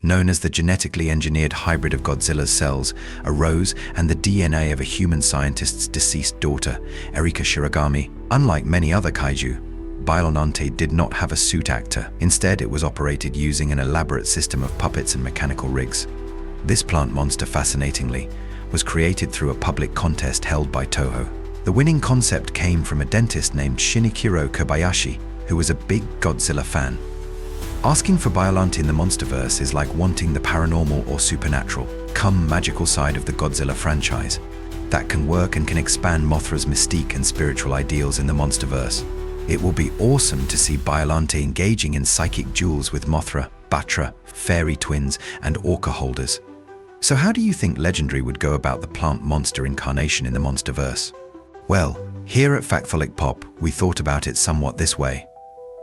known as the genetically engineered hybrid of Godzilla's cells, arose and the DNA of a human scientist's deceased daughter, Erika Shiragami. Unlike many other kaiju, Biolante did not have a suit actor. Instead, it was operated using an elaborate system of puppets and mechanical rigs. This plant monster, fascinatingly, was created through a public contest held by Toho. The winning concept came from a dentist named Shinichiro Kobayashi, who was a big Godzilla fan. Asking for Biolante in the Monsterverse is like wanting the paranormal or supernatural, magical side of the Godzilla franchise that can work and can expand Mothra's mystique and spiritual ideals in the Monsterverse. It will be awesome to see Biolante engaging in psychic duels with Mothra, Batra, fairy twins, and orca holders. So how do you think Legendary would go about the plant monster incarnation in the Monsterverse? Well, here at Factholic Pop, we thought about it somewhat this way.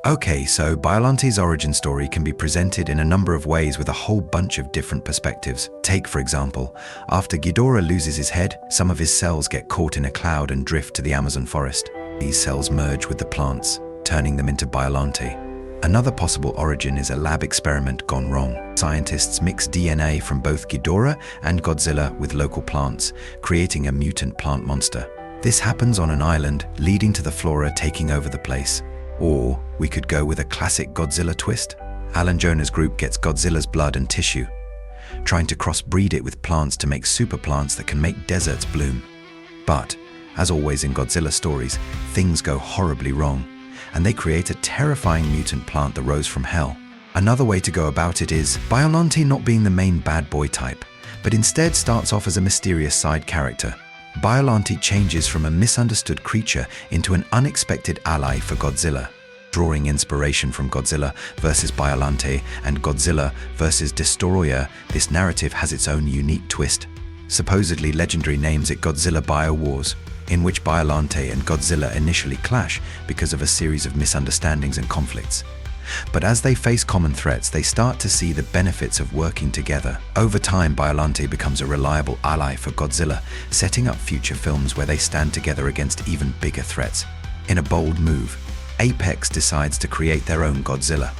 Okay, so Biolante's origin story can be presented in a number of ways with a whole bunch of different perspectives. Take, for example, after Ghidorah loses his head, some of his cells get caught in a cloud and drift to the Amazon forest. These cells merge with the plants, turning them into Biolante. Another possible origin is a lab experiment gone wrong. Scientists mix DNA from both Ghidorah and Godzilla with local plants, creating a mutant plant monster. This happens on an island, leading to the flora taking over the place. Or we could go with a classic Godzilla twist. Alan Jonah's group gets Godzilla's blood and tissue, trying to crossbreed it with plants to make super plants that can make deserts bloom. But, as always in Godzilla stories, things go horribly wrong, and they create a terrifying mutant plant that rose from hell. Another way to go about it is Biolante not being the main bad boy type, but instead starts off as a mysterious side character. Biolante changes from a misunderstood creature into an unexpected ally for Godzilla. Drawing inspiration from Godzilla vs. Biolante and Godzilla vs. Destoroyah, this narrative has its own unique twist. Supposedly, Legendary names it Godzilla Bio Wars, in which Biolante and Godzilla initially clash because of a series of misunderstandings and conflicts. But as they face common threats, they start to see the benefits of working together. Over time, Biolante becomes a reliable ally for Godzilla, setting up future films where they stand together against even bigger threats. In a bold move, Apex decides to create their own Godzilla.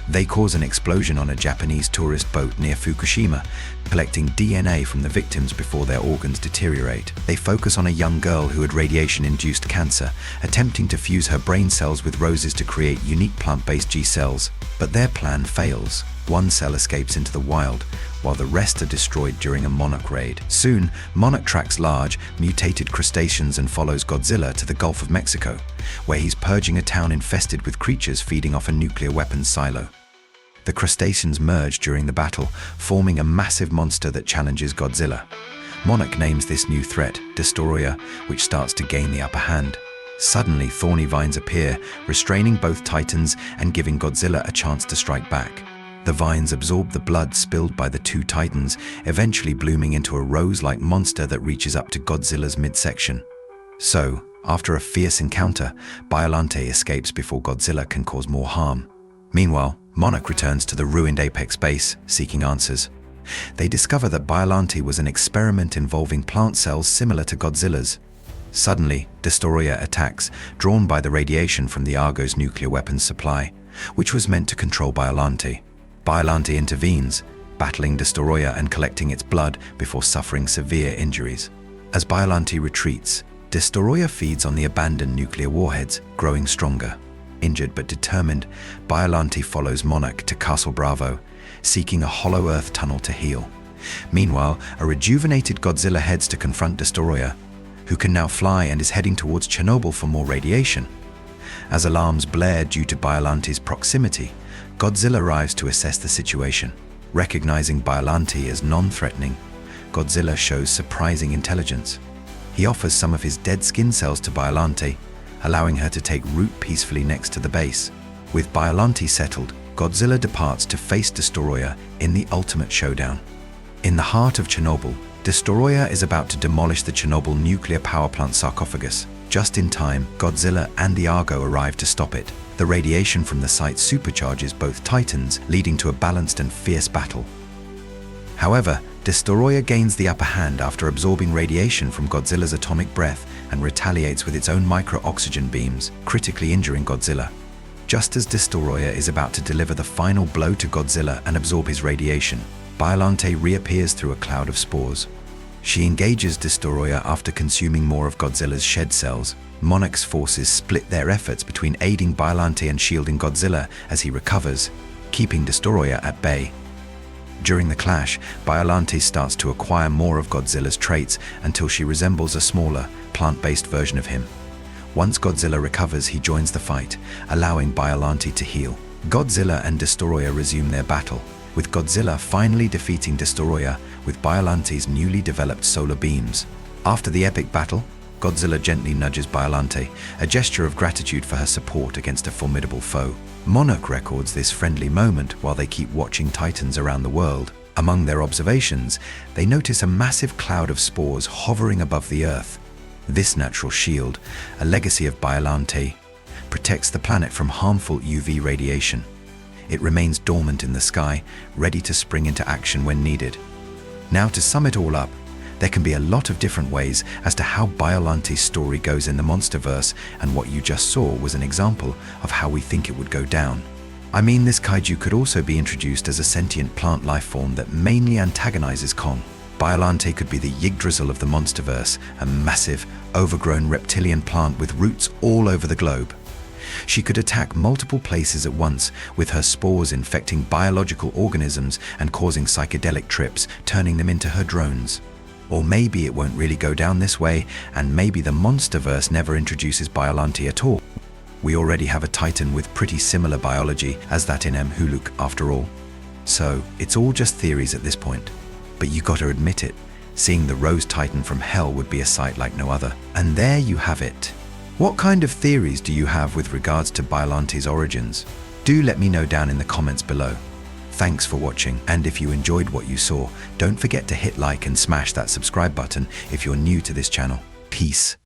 They cause an explosion on a Japanese tourist boat near Fukushima, collecting DNA from the victims before their organs deteriorate. They focus on a young girl who had radiation-induced cancer, attempting to fuse her brain cells with roses to create unique plant-based G cells. But their plan fails. One cell escapes into the wild, while the rest are destroyed during a Monarch raid. Soon, Monarch tracks large, mutated crustaceans and follows Godzilla to the Gulf of Mexico, where he's purging a town infested with creatures feeding off a nuclear weapons silo. The crustaceans merge during the battle, forming a massive monster that challenges Godzilla. Monarch names this new threat Destoroyah, which starts to gain the upper hand. Suddenly, thorny vines appear, restraining both titans and giving Godzilla a chance to strike back. The vines absorb the blood spilled by the two titans, eventually blooming into a rose-like monster that reaches up to Godzilla's midsection. So, after a fierce encounter, Biolante escapes before Godzilla can cause more harm. Meanwhile, Monarch returns to the ruined Apex base, seeking answers. They discover that Biolante was an experiment involving plant cells similar to Godzilla's. Suddenly, Destoroyah attacks, drawn by the radiation from the Argo's nuclear weapons supply, which was meant to control Biolante. Biolante intervenes, battling Destoroyah and collecting its blood before suffering severe injuries. As Biolante retreats, Destoroyah feeds on the abandoned nuclear warheads, growing stronger. Injured but determined, Biolante follows Monarch to Castle Bravo, seeking a hollow earth tunnel to heal. Meanwhile, a rejuvenated Godzilla heads to confront Destoroyah, who can now fly and is heading towards Chernobyl for more radiation. As alarms blare due to Biolante's proximity, Godzilla arrives to assess the situation. Recognizing Biolante as non-threatening, Godzilla shows surprising intelligence. He offers some of his dead skin cells to Biolante, allowing her to take root peacefully next to the base. With Biolante settled, Godzilla departs to face Destoroyah in the ultimate showdown. In the heart of Chernobyl, Destoroyah is about to demolish the Chernobyl nuclear power plant sarcophagus. Just in time, Godzilla and the Argo arrive to stop it. The radiation from the site supercharges both titans, leading to a balanced and fierce battle. However, Destoroyah gains the upper hand after absorbing radiation from Godzilla's atomic breath and retaliates with its own micro-oxygen beams, critically injuring Godzilla. Just as Destoroyah is about to deliver the final blow to Godzilla and absorb his radiation, Biolante reappears through a cloud of spores. She engages Destoroyah after consuming more of Godzilla's shed cells. Monarch's forces split their efforts between aiding Biolante and shielding Godzilla as he recovers, keeping Destoroyah at bay. During the clash, Biolante starts to acquire more of Godzilla's traits until she resembles a smaller, plant-based version of him. Once Godzilla recovers, he joins the fight, allowing Biolante to heal. Godzilla and Destoroyah resume their battle, with Godzilla finally defeating Destoroyah with Biolante's newly developed solar beams. After the epic battle, Godzilla gently nudges Biolante, a gesture of gratitude for her support against a formidable foe. Monarch records this friendly moment while they keep watching titans around the world. Among their observations, they notice a massive cloud of spores hovering above the Earth. This natural shield, a legacy of Biolante, protects the planet from harmful UV radiation. It remains dormant in the sky, ready to spring into action when needed. Now, to sum it all up, there can be a lot of different ways as to how Biolante's story goes in the Monsterverse, and what you just saw was an example of how we think it would go down. I mean, this kaiju could also be introduced as a sentient plant life form that mainly antagonizes Kong. Biolante could be the Yggdrasil of the Monsterverse, a massive, overgrown reptilian plant with roots all over the globe. She could attack multiple places at once, with her spores infecting biological organisms and causing psychedelic trips, turning them into her drones. Or maybe it won't really go down this way, and maybe the Monsterverse never introduces Biolante at all. We already have a titan with pretty similar biology as that in Huluk after all. So, it's all just theories at this point. But you gotta admit it, seeing the Rose Titan from Hell would be a sight like no other. And there you have it. What kind of theories do you have with regards to Biolante's origins? Do let me know down in the comments below. Thanks for watching, and if you enjoyed what you saw, don't forget to hit like and smash that subscribe button if you're new to this channel. Peace.